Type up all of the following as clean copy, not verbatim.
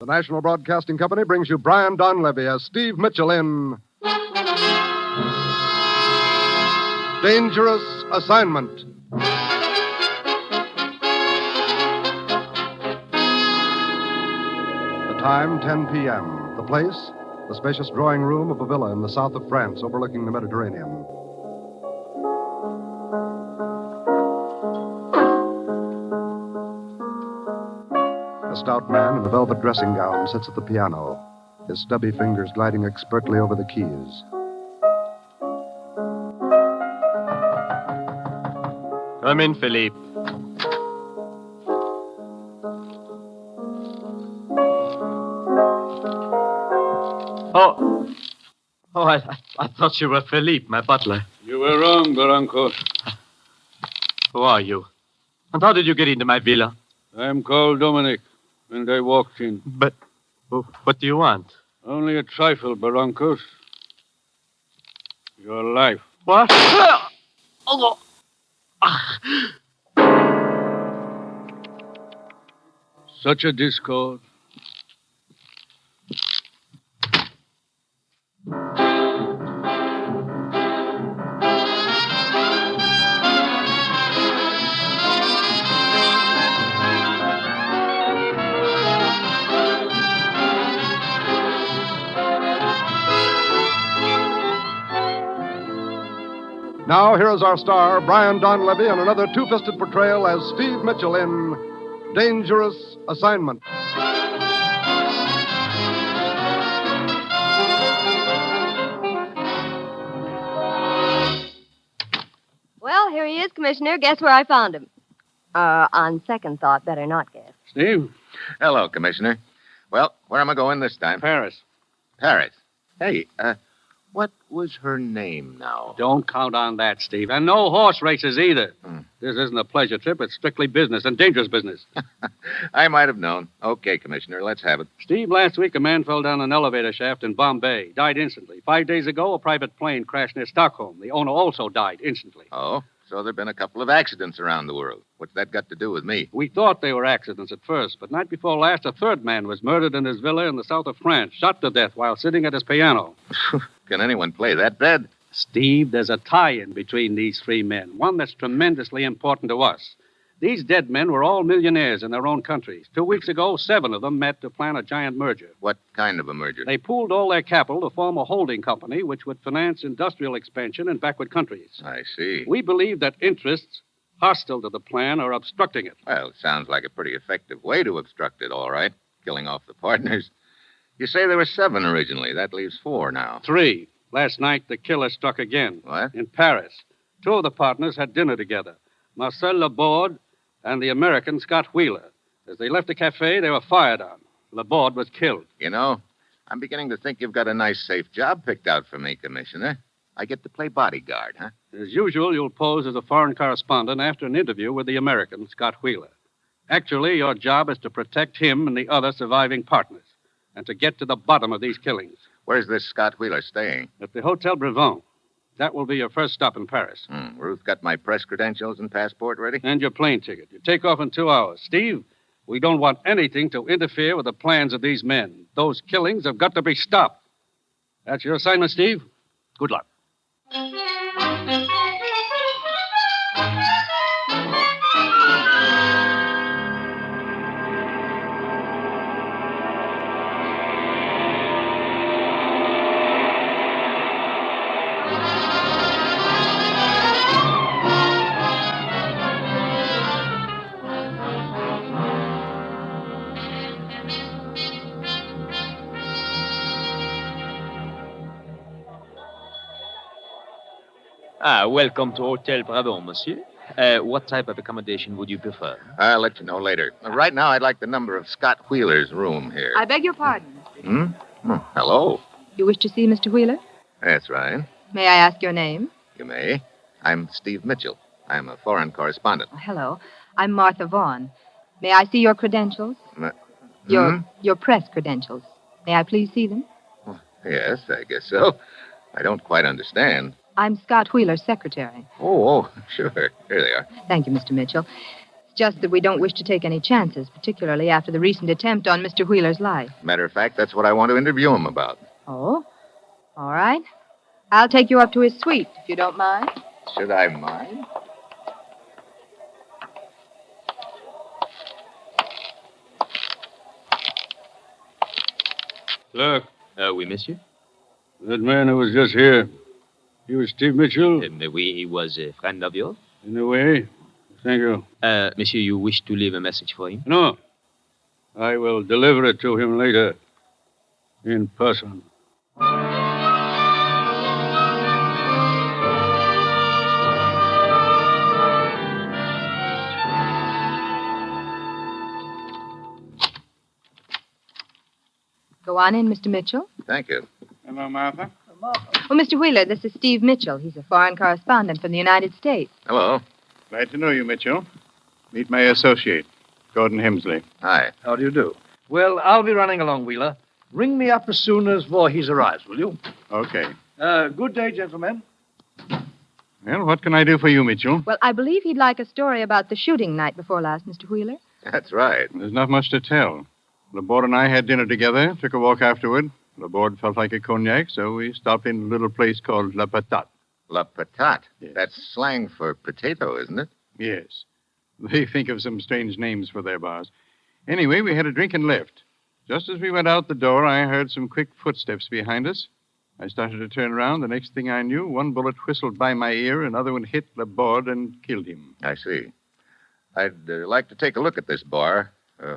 The National Broadcasting Company brings you Brian Donlevy as Steve Mitchell in Dangerous Assignment. The time, 10 p.m. The place, the spacious drawing room of a villa in the south of France overlooking the Mediterranean. A stout man in a velvet dressing gown sits at the piano, his stubby fingers gliding expertly over the keys. Come in, Philippe. I thought you were Philippe, my butler. You were wrong, Barranco. Who are you? And how did you get into my villa? I'm called Dominic, and I walked in. But what do you want? Only a trifle, Barrancos. Your life. What? Such a discord. Now, here is our star, Brian Donlevy, in another two-fisted portrayal as Steve Mitchell in Dangerous Assignment. Well, here he is, Commissioner. Guess where I found him? On second thought, better not guess. Steve? Hello, Commissioner. Well, where am I going this time? Paris. Paris. Hey, what was her name now? Don't count on that, Steve. And no horse races either. Hmm. This isn't a pleasure trip. It's strictly business, and dangerous business. I might have known. Okay, Commissioner, let's have it. Steve, last week a man fell down an elevator shaft in Bombay. Died instantly. 5 days ago, a private plane crashed near Stockholm. The owner also died instantly. Oh, so there have been a couple of accidents around the world. What's that got to do with me? We thought they were accidents at first, but night before last, a third man was murdered in his villa in the south of France, shot to death while sitting at his piano. Can anyone play that bad? Steve, there's a tie-in between these three men, one that's tremendously important to us. These dead men were all millionaires in their own countries. 2 weeks ago, 7 of them met to plan a giant merger. What kind of a merger? They pooled all their capital to form a holding company which would finance industrial expansion in backward countries. I see. We believe that interests hostile to the plan are obstructing it. Well, sounds like a pretty effective way to obstruct it, all right. Killing off the partners. You say there were 7 originally. That leaves 4 now. 3. Last night, the killer struck again. What? In Paris. 2 of the partners had dinner together. Marcel Laborde and the American Scott Wheeler. As they left the cafe, they were fired on. Laborde was killed. You know, I'm beginning to think you've got a nice, safe job picked out for me, Commissioner. I get to play bodyguard, huh? As usual, you'll pose as a foreign correspondent after an interview with the American, Scott Wheeler. Actually, your job is to protect him and the other surviving partners, and to get to the bottom of these killings. Where's this Scott Wheeler staying? At the Hotel Brevant. That will be your first stop in Paris. Ruth got my press credentials and passport ready? And your plane ticket. You take off in 2 hours. Steve, we don't want anything to interfere with the plans of these men. Those killings have got to be stopped. That's your assignment, Steve. Good luck. Welcome to Hotel Brabant, monsieur. What type of accommodation would you prefer? I'll let you know later. Right now, I'd like the number of Scott Wheeler's room here. I beg your pardon. Hello. You wish to see Mr. Wheeler? That's right. May I ask your name? You may. I'm Steve Mitchell. I'm a foreign correspondent. Hello. I'm Martha Vaughn. May I see your credentials? Your press credentials. May I please see them? Yes, I guess so. I don't quite understand. I'm Scott Wheeler's secretary. Oh, sure. Here they are. Thank you, Mr. Mitchell. just that we don't wish to take any chances, particularly after the recent attempt on Mr. Wheeler's life. Matter of fact, that's what I want to interview him about. Oh? All right. I'll take you up to his suite, if you don't mind. Should I mind? Look, Oui, monsieur. that man who was just here, he was Steve Mitchell, Oui, he was a friend of yours. in a way. Thank you. Monsieur, you wish to leave a message for him? No. I will deliver it to him later. In person. Go on in, Mr. Mitchell. Thank you. Hello, Martha. Oh, Mr. Wheeler, this is Steve Mitchell. He's a foreign correspondent from the United States. Hello. Glad to know you, Mitchell. Meet my associate, Gordon Hemsley. Hi. How do you do? Well, I'll be running along, Wheeler. Ring me up as soon as Voorhees arrives, will you? Okay. Good day, gentlemen. Well, what can I do for you, Mitchell? Well, I believe he'd like a story about the shooting night before last, Mr. Wheeler. That's right. There's not much to tell. Laborde and I had dinner together, took a walk afterward. Laborde felt like a cognac, so we stopped in a little place called La Patate. La patate. Yes. That's slang for potato, isn't it? Yes. They think of some strange names for their bars. Anyway, we had a drink and left. Just as we went out the door, I heard some quick footsteps behind us. I started to turn around. The next thing I knew, one bullet whistled by my ear, another one hit Laborde and killed him. I see. I'd like to take a look at this bar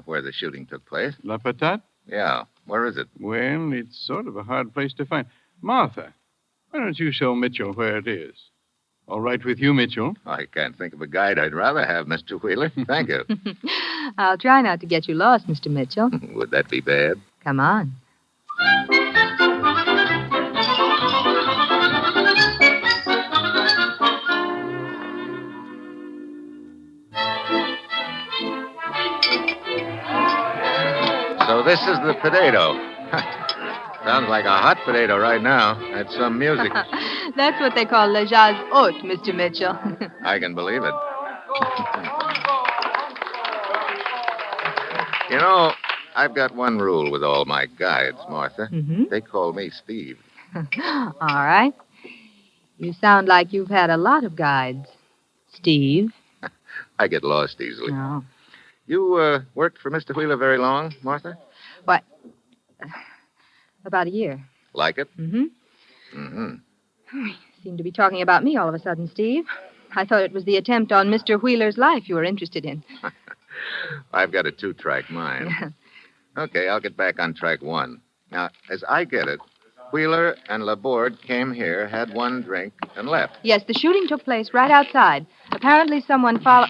where the shooting took place. La Patate? Yeah. Where is it? Well, it's sort of a hard place to find. Martha, why don't you show Mitchell where it is? All right with you, Mitchell? I can't think of a guide I'd rather have, Mr. Wheeler. Thank you. I'll try not to get you lost, Mr. Mitchell. Would that be bad? Come on. So this is the potato. Sounds like a hot potato right now. That's some music. That's what they call le jazz haute, Mr. Mitchell. I can believe it. You know, I've got one rule with all my guides, Martha. Mm-hmm. They call me Steve. All right. You sound like you've had a lot of guides. Steve? I get lost easily. No. You worked for Mr. Wheeler very long, Martha? What? About a year. Like it? Mm-hmm. Mm-hmm. Seem to be talking about me all of a sudden, Steve. I thought it was the attempt on Mr. Wheeler's life you were interested in. I've got a two-track mind. Okay, I'll get back on track one. Now, as I get it, Wheeler and Laborde came here, had one drink, and left. Yes, the shooting took place right outside. Apparently someone followed...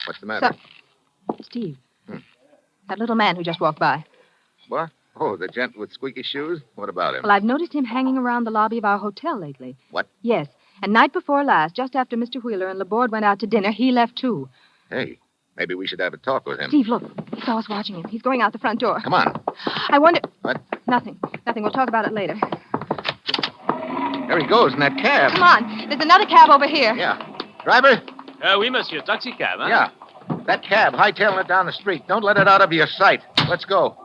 What's the matter? Steve. That little man who just walked by. What? Oh, the gent with squeaky shoes? What about him? Well, I've noticed him hanging around the lobby of our hotel lately. What? Yes. And night before last, just after Mr. Wheeler and Laborde went out to dinner, he left too. Hey, maybe we should have a talk with him. Steve, look. He saw us watching him. He's going out the front door. Come on. I wonder... What? Nothing. We'll talk about it later. There he goes in that cab. Come on. There's another cab over here. Yeah. Driver? Oui, monsieur. Taxi cab, huh? Yeah. That cab, hightailing it down the street. Don't let it out of your sight. Let's go.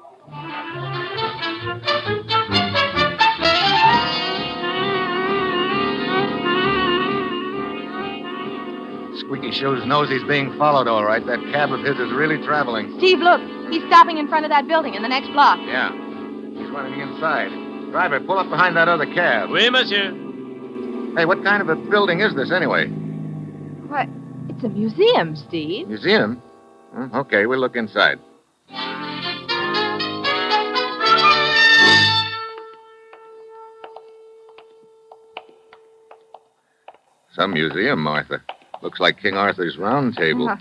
Squeaky Shoes knows he's being followed, all right. That cab of his is really traveling. Steve, look. He's stopping in front of that building in the next block. Yeah. He's running inside. Driver, pull up behind that other cab. Oui, monsieur. Hey, what kind of a building is this, anyway? What? It's a museum, Steve. Museum? Okay, we'll look inside. Some museum, Martha. Looks like King Arthur's Round Table.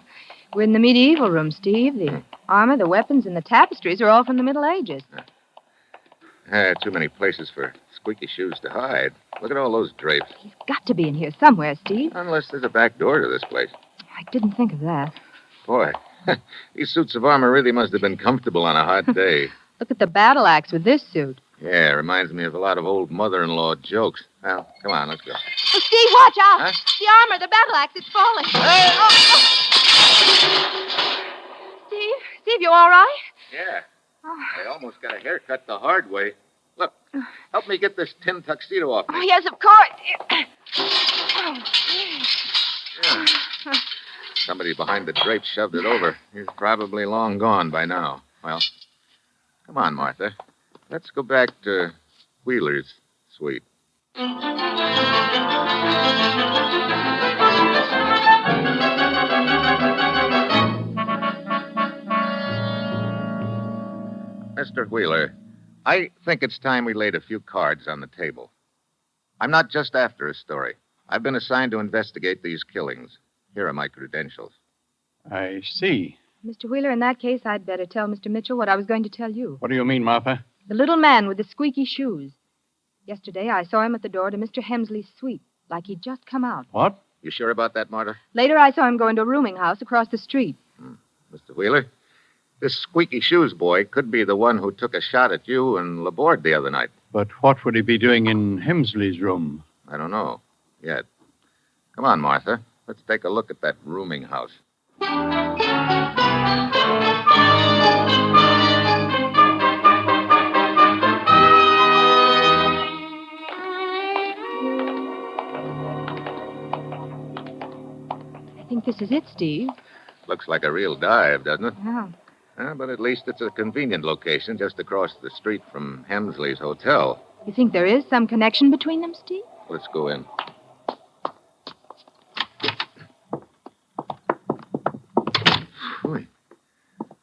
We're in the medieval room, Steve. The armor, the weapons, and the tapestries are all from the Middle Ages. Too many places for Squeaky Shoes to hide. Look at all those drapes. He's got to be in here somewhere, Steve. Unless there's a back door to this place. I didn't think of that. Boy, these suits of armor really must have been comfortable on a hot day. Look at the battle axe with this suit. Yeah, reminds me of a lot of old mother-in-law jokes. Well, come on, let's go. Oh, Steve, watch out! Huh? The armor, the battle axe, it's falling. Hey! Oh. Steve, you all right? Yeah. I almost got a haircut the hard way. Look, help me get this tin tuxedo off me. Oh, yes, of course. Yeah. Somebody behind the drapes shoved it over. He's probably long gone by now. Well, come on, Martha. Let's go back to Wheeler's suite. Mr. Wheeler, I think it's time we laid a few cards on the table. I'm not just after a story. I've been assigned to investigate these killings. Here are my credentials. I see. Mr. Wheeler, in that case, I'd better tell Mr. Mitchell what I was going to tell you. What do you mean, Martha? The little man with the squeaky shoes. Yesterday, I saw him at the door to Mr. Hemsley's suite, like he'd just come out. What? You sure about that, Martha? Later, I saw him go into a rooming house across the street. Mr. Wheeler, this squeaky shoes boy could be the one who took a shot at you and Laborde the other night. But what would he be doing in Hemsley's room? I don't know yet. Come on, Martha. Let's take a look at that rooming house. I think this is it, Steve. Looks like a real dive, doesn't it? Yeah. But at least it's a convenient location just across the street from Hemsley's hotel. You think there is some connection between them, Steve? Let's go in. Whew.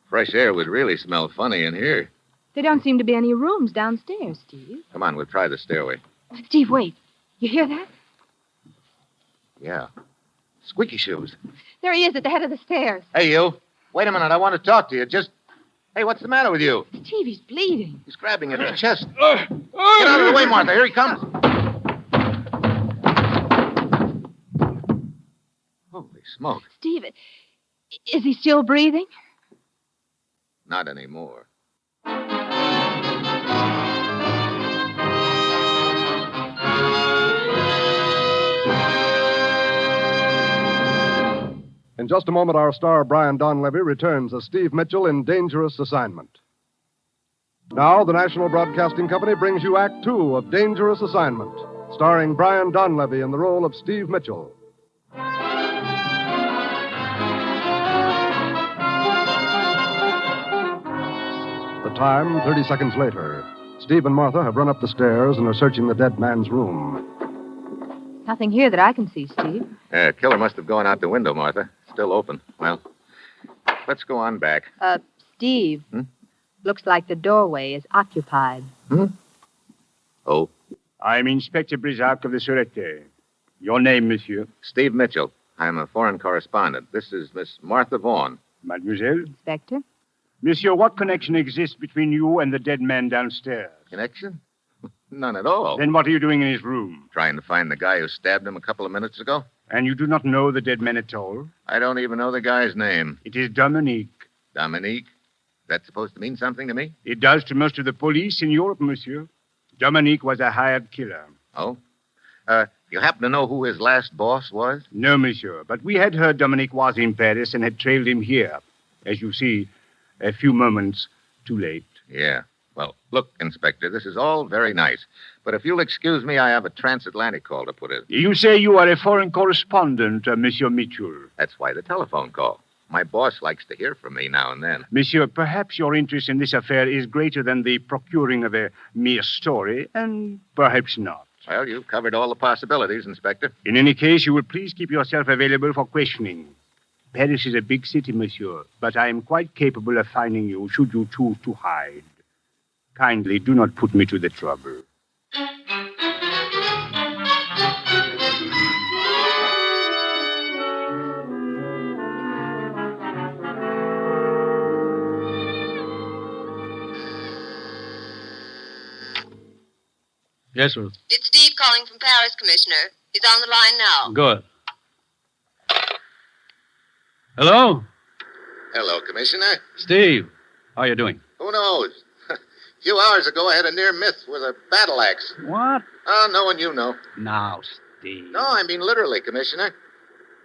Fresh air would really smell funny in here. There don't seem to be any rooms downstairs, Steve. Come on, we'll try the stairway. Steve, wait. You hear that? Yeah. Squeaky shoes. There he is at the head of the stairs. Hey, you. Wait a minute. I want to talk to you. Hey, what's the matter with you? Steve, he's bleeding. He's grabbing at his chest. Get out of the way, Martha. Here he comes. Holy smoke. Steve, is he still breathing? Not anymore. In just a moment, our star, Brian Donlevy, returns as Steve Mitchell in Dangerous Assignment. Now, the National Broadcasting Company brings you Act Two of Dangerous Assignment, starring Brian Donlevy in the role of Steve Mitchell. The time, 30 seconds later. Steve and Martha have run up the stairs and are searching the dead man's room. Nothing here that I can see, Steve. Killer must have gone out the window, Martha. Still open. Well, let's go on back. Steve. Looks like the doorway is occupied. Oh? I'm Inspector Brisac of the Sûreté. Your name, monsieur? Steve Mitchell. I'm a foreign correspondent. This is Miss Martha Vaughn. Mademoiselle? Inspector? Monsieur, what connection exists between you and the dead man downstairs? Connection? None at all. Then what are you doing in his room? Trying to find the guy who stabbed him a couple of minutes ago. And you do not know the dead man at all? I don't even know the guy's name. It is Dominique. Dominique? That's supposed to mean something to me? It does to most of the police in Europe, monsieur. Dominique was a hired killer. Oh? You happen to know who his last boss was? No, monsieur, but we had heard Dominique was in Paris and had trailed him here. As you see, a few moments too late. Yeah. Well, look, Inspector, this is all very nice. But if you'll excuse me, I have a transatlantic call to put in. You say you are a foreign correspondent, Monsieur Mitchell. That's why the telephone call. My boss likes to hear from me now and then. Monsieur, perhaps your interest in this affair is greater than the procuring of a mere story, and perhaps not. Well, you've covered all the possibilities, Inspector. In any case, you will please keep yourself available for questioning. Paris is a big city, monsieur, but I am quite capable of finding you should you choose to hide. Kindly do not put me to the trouble. Yes, Ruth. It's Steve calling from Paris, Commissioner. He's on the line now. Good. Hello? Hello, Commissioner. Steve. How are you doing? Who knows? A few hours ago, I had a near miss with a battle axe. What? Oh, no one you know. Now, Steve. No, I mean literally, Commissioner.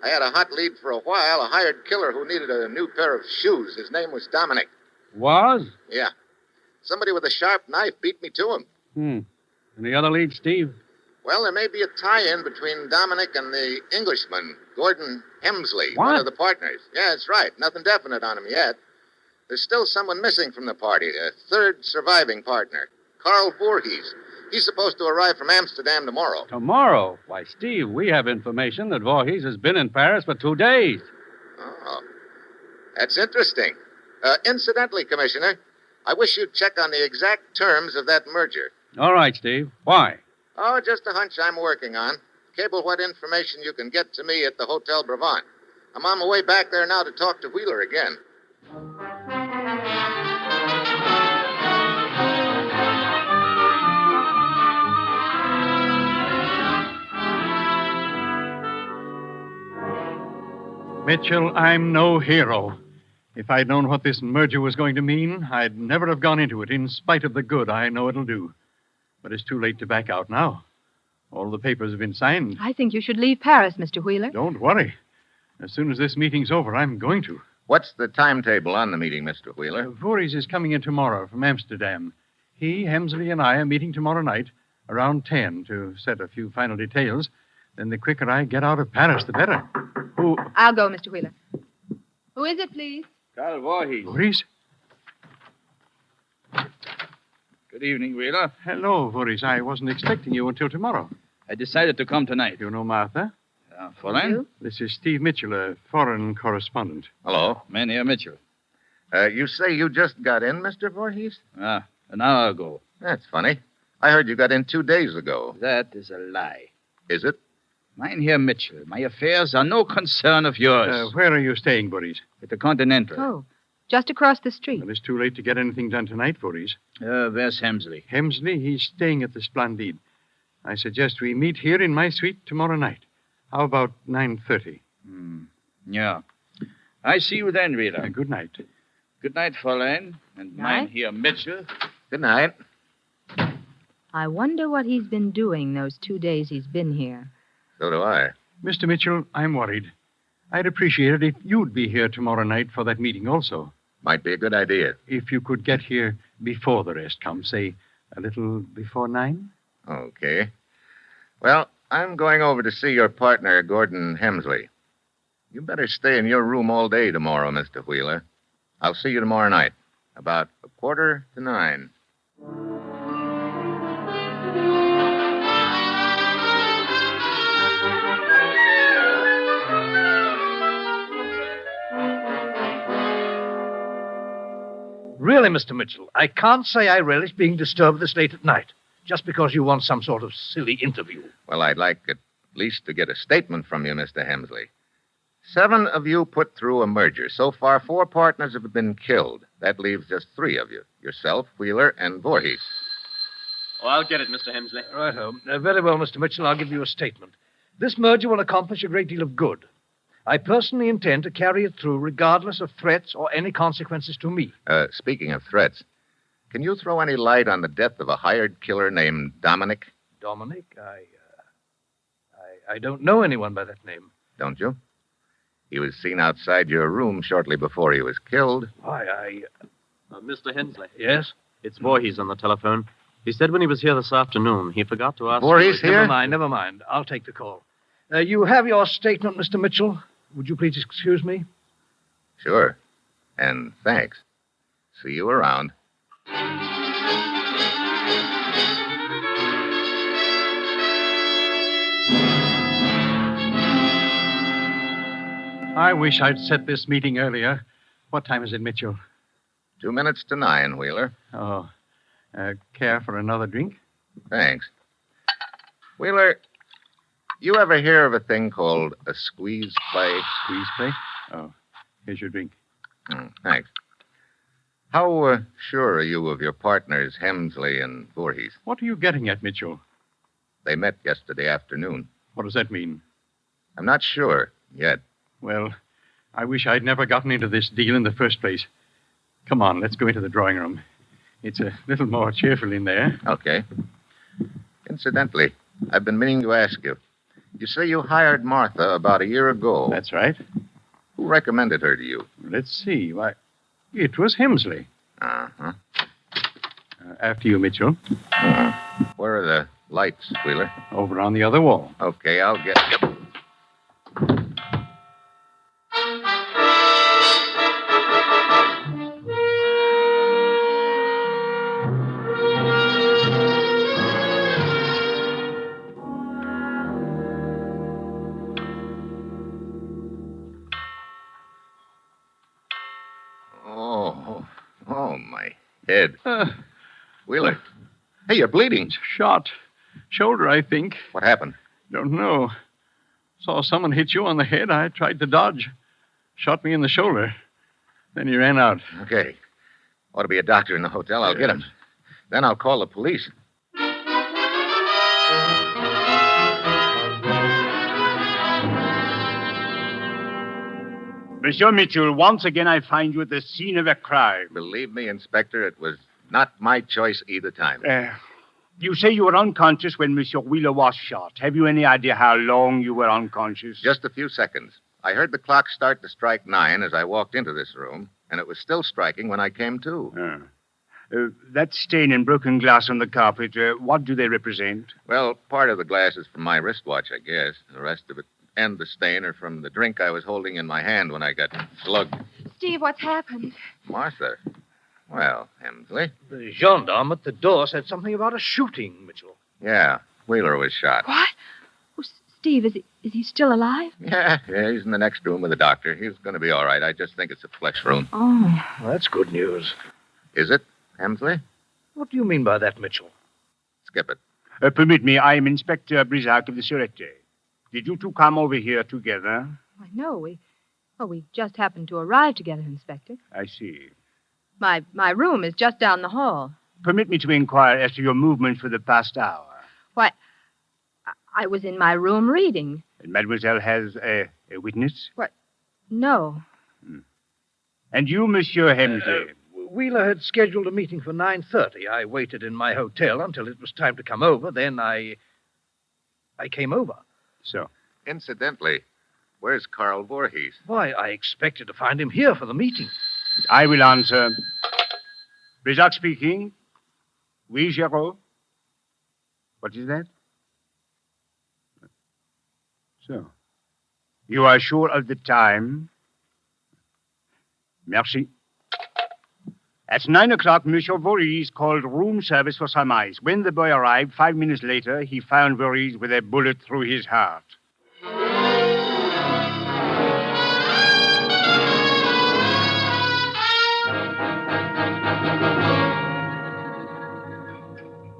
I had a hot lead for a while, a hired killer who needed a new pair of shoes. His name was Dominic. Was? Yeah. Somebody with a sharp knife beat me to him. And the other lead, Steve? Well, there may be a tie-in between Dominic and the Englishman, Gordon Hemsley, What? one of the partners. Yeah, that's right. Nothing definite on him yet. There's still someone missing from the party, a third surviving partner, Carl Voorhees. He's supposed to arrive from Amsterdam tomorrow. Tomorrow? Why, Steve, we have information that Voorhees has been in Paris for 2 days. Oh, that's interesting. Incidentally, Commissioner, I wish you'd check on the exact terms of that merger. All right, Steve. Why? Oh, just a hunch I'm working on. Cable what information you can get to me at the Hotel Brabant. I'm on my way back there now to talk to Wheeler again. Mitchell, I'm no hero. If I'd known what this merger was going to mean, I'd never have gone into it, in spite of the good I know it'll do. But it's too late to back out now. All the papers have been signed. I think you should leave Paris, Mr. Wheeler. Don't worry. As soon as this meeting's over, I'm going to. What's the timetable on the meeting, Mr. Wheeler? Voorhees is coming in tomorrow from Amsterdam. He, Hemsley, and I are meeting tomorrow night around 10 to set a few final details. Then the quicker I get out of Paris, the better. Who? I'll go, Mr. Wheeler. Who is it, please? Carl Voorhees. Voorhees? Good evening, Wheeler. Hello, Voorhees. I wasn't expecting you until tomorrow. I decided to come tonight. You know Martha? Fräulein? This is Steve Mitchell, a foreign correspondent. Hello. Mynheer Mitchell. You say you just got in, Mr. Voorhees? An hour ago. That's funny. I heard you got in 2 days ago. That is a lie. Is it? Mynheer Mitchell, my affairs are no concern of yours. Where are you staying, Voorhees? At the Continental. Oh, just across the street. Well, it's too late to get anything done tonight, Voorhees. Where's Hemsley? Hemsley, he's staying at the Splendide. I suggest we meet here in my suite tomorrow night. How about 9:30? Yeah. I see you then, Wheeler. Good night. Good night, Fräulein. And Night. Mynheer Mitchell. Good night. I wonder what he's been doing those 2 days he's been here. So do I. Mr. Mitchell, I'm worried. I'd appreciate it if you'd be here tomorrow night for that meeting also. Might be a good idea. If you could get here before the rest come, say a little before 9? Okay. Well, I'm going over to see your partner, Gordon Hemsley. You better stay in your room all day tomorrow, Mr. Wheeler. I'll see you tomorrow night, about 8:45. Really, Mr. Mitchell, I can't say I relish being disturbed this late at night, just because you want some sort of silly interview. Well, I'd like at least to get a statement from you, Mr. Hemsley. 7 of you put through a merger. So far, 4 partners have been killed. That leaves just 3 of you. Yourself, Wheeler, and Voorhees. Oh, I'll get it, Mr. Hemsley. Righto. Very well, Mr. Mitchell, I'll give you a statement. This merger will accomplish a great deal of good. I personally intend to carry it through regardless of threats or any consequences to me. Speaking of threats, can you throw any light on the death of a hired killer named Dominic? Dominic? I don't know anyone by that name. Don't you? He was seen outside your room shortly before he was killed. Why, Mr. Hemsley. Yes? It's Voorhees on the telephone. He said when he was here this afternoon, he forgot to ask... Voorhees here? Never mind. I'll take the call. You have your statement, Mr. Mitchell. Would you please excuse me? Sure. And thanks. See you around. I wish I'd set this meeting earlier. What time is it, Mitchell? 2 minutes to 9, Wheeler. Oh. Care for another drink? Thanks. Wheeler, you ever hear of a thing called a squeeze play? Squeeze play? Oh, here's your drink. Thanks. How sure are you of your partners, Hemsley and Voorhees? What are you getting at, Mitchell? They met yesterday afternoon. What does that mean? I'm not sure yet. Well, I wish I'd never gotten into this deal in the first place. Come on, let's go into the drawing room. It's a little more cheerful in there. Okay. Incidentally, I've been meaning to ask you. You say you hired Martha about a year ago. That's right. Who recommended her to you? Let's see. Why, it was Hemsley. Uh-huh. After you, Mitchell. Where are the lights, Wheeler? Over on the other wall. Okay, I'll get... Yep. Oh, my head. Wheeler. Hey, you're bleeding. Shot. Shoulder, I think. What happened? Don't know. Saw someone hit you on the head. I tried to dodge. Shot me in the shoulder. Then he ran out. Okay. Ought to be a doctor in the hotel. I'll get him. Then I'll call the police. Monsieur Mitchell, once again I find you at the scene of a crime. Believe me, Inspector, it was not my choice either time. You say you were unconscious when Monsieur Wheeler was shot. Have you any idea how long you were unconscious? Just a few seconds. I heard the clock start to strike 9 as I walked into this room, and it was still striking when I came to. That stain and broken glass on the carpet, what do they represent? Well, part of the glass is from my wristwatch, I guess. The rest of it and the stain are from the drink I was holding in my hand when I got slugged. Steve, what's happened? Martha. Well, Hemsley. The gendarme at the door said something about a shooting, Mitchell. Yeah, Wheeler was shot. What? Oh, Steve, is he still alive? Yeah, he's in the next room with the doctor. He's going to be all right. I just think it's a flesh wound. Oh. Well, that's good news. Is it, Hemsley? What do you mean by that, Mitchell? Skip it. Permit me, I am Inspector Brisac of the Sûreté. Did you two come over here together? I know. We just happened to arrive together, Inspector. I see. My room is just down the hall. Permit me to inquire as to your movements for the past hour. Why, I was in my room reading. And Mademoiselle has a witness? What? No. And you, Monsieur Hemsley? Wheeler had scheduled a meeting for 9:30. I waited in my hotel until it was time to come over. Then I came over. So? Incidentally, where's Carl Voorhees? Why, I expected to find him here for the meeting. I will answer. Brisac speaking. Oui, Giraud. What is that? So. You are sure of the time? Merci. At 9 o'clock, Monsieur Voorhees called room service for some ice. When the boy arrived, 5 minutes later, he found Voorhees with a bullet through his heart.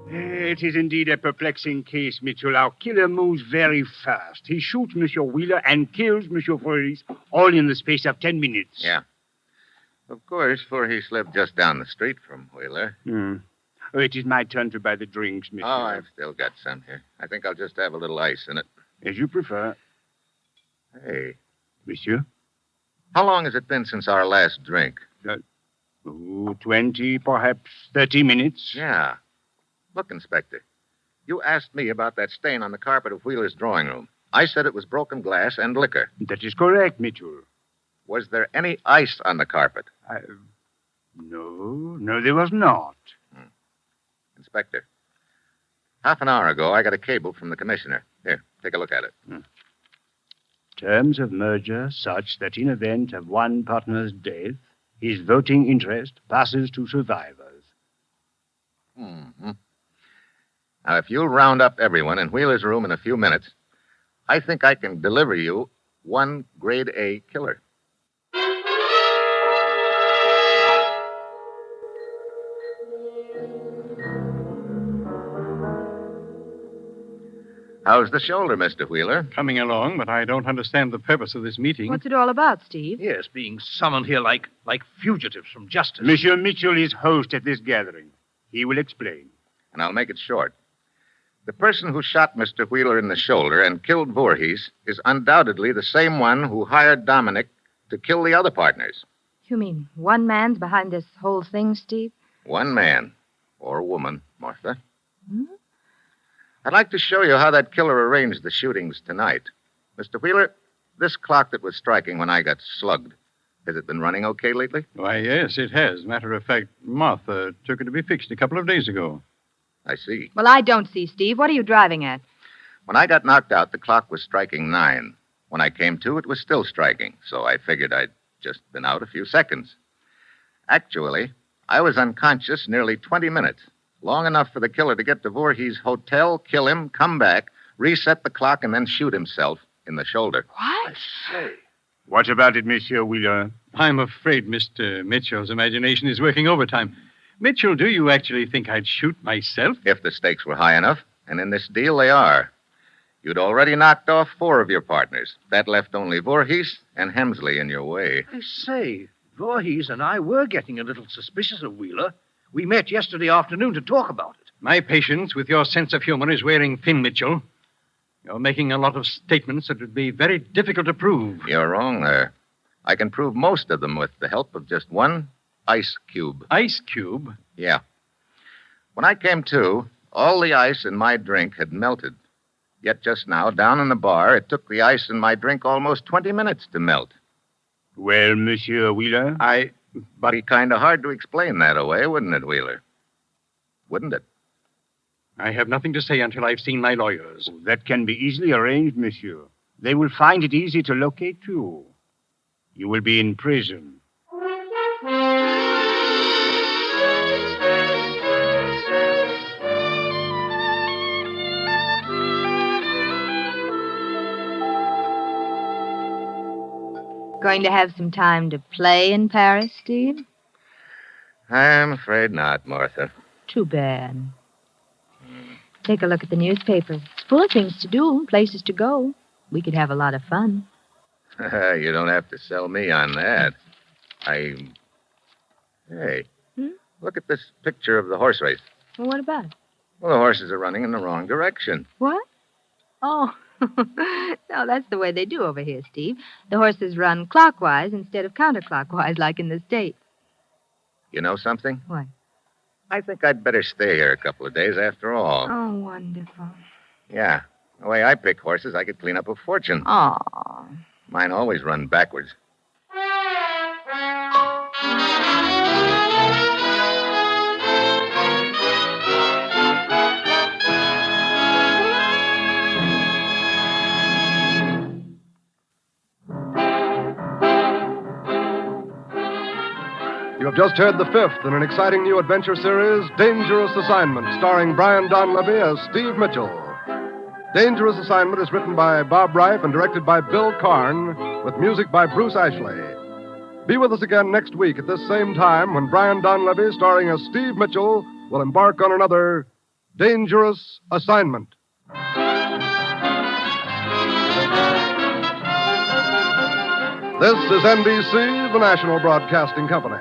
It is indeed a perplexing case, Mitchell. Our killer moves very fast. He shoots Monsieur Wheeler and kills Monsieur Voorhees, all in the space of 10 minutes. Yeah. Of course, Voorhees lived just down the street from Wheeler. Oh, it is my turn to buy the drinks, Monsieur. Oh, I've still got some here. I think I'll just have a little ice in it. As you prefer. Hey. Monsieur? How long has it been since our last drink? 20, perhaps 30 minutes. Yeah. Look, Inspector, you asked me about that stain on the carpet of Wheeler's drawing room. I said it was broken glass and liquor. That is correct, Mitchell. Was there any ice on the carpet? No, there was not. Inspector, half an hour ago, I got a cable from the commissioner. Here, take a look at it. Terms of merger such that in event of one partner's death, his voting interest passes to survivors. Mm-hmm. Now, if you'll round up everyone in Wheeler's room in a few minutes, I think I can deliver you one grade A killer. How's the shoulder, Mr. Wheeler? Coming along, but I don't understand the purpose of this meeting. What's it all about, Steve? Yes, being summoned here like fugitives from justice. Monsieur Mitchell is host at this gathering. He will explain. And I'll make it short. The person who shot Mr. Wheeler in the shoulder and killed Voorhees is undoubtedly the same one who hired Dominic to kill the other partners. You mean one man's behind this whole thing, Steve? One man. Or woman, Martha. I'd like to show you how that killer arranged the shootings tonight. Mr. Wheeler, this clock that was striking when I got slugged, has it been running okay lately? Why, yes, it has. Matter of fact, Martha took it to be fixed a couple of days ago. I see. Well, I don't see, Steve. What are you driving at? When I got knocked out, the clock was striking 9. When I came to, it was still striking, so I figured I'd just been out a few seconds. Actually, I was unconscious nearly 20 minutes, long enough for the killer to get to Voorhees' hotel, kill him, come back, reset the clock, and then shoot himself in the shoulder. What? What about it, Monsieur Wheeler? I'm afraid Mr. Mitchell's imagination is working overtime. Mitchell, do you actually think I'd shoot myself? If the stakes were high enough, and in this deal they are. You'd already knocked off 4 of your partners. That left only Voorhees and Hemsley in your way. I say, Voorhees and I were getting a little suspicious of Wheeler. We met yesterday afternoon to talk about it. My patience with your sense of humor is wearing thin, Mitchell. You're making a lot of statements that would be very difficult to prove. You're wrong there. I can prove most of them with the help of just one ice cube. Ice cube? Yeah. When I came to, all the ice in my drink had melted. Yet just now, down in the bar, it took the ice in my drink almost 20 minutes to melt. Well, Monsieur Wheeler? But it'd be kind of hard to explain that away, wouldn't it, Wheeler? Wouldn't it? I have nothing to say until I've seen my lawyers. That can be easily arranged, Monsieur. They will find it easy to locate you. You will be in prison. Going to have some time to play in Paris, Steve? I'm afraid not, Martha. Too bad. Take a look at the newspaper. It's full of things to do, places to go. We could have a lot of fun. You don't have to sell me on that. Hey, look at this picture of the horse race. Well, what about it? Well, the horses are running in the wrong direction. What? Oh, no, that's the way they do over here, Steve. The horses run clockwise instead of counterclockwise like in the States. You know something? What? I think I'd better stay here a couple of days after all. Oh, wonderful. Yeah. The way I pick horses, I could clean up a fortune. Oh. Mine always run backwards. You have just heard the 5th in an exciting new adventure series, Dangerous Assignment, starring Brian Donlevy as Steve Mitchell. Dangerous Assignment is written by Bob Reif and directed by Bill Karn, with music by Bruce Ashley. Be with us again next week at this same time when Brian Donlevy, starring as Steve Mitchell, will embark on another Dangerous Assignment. This is NBC, the national broadcasting company.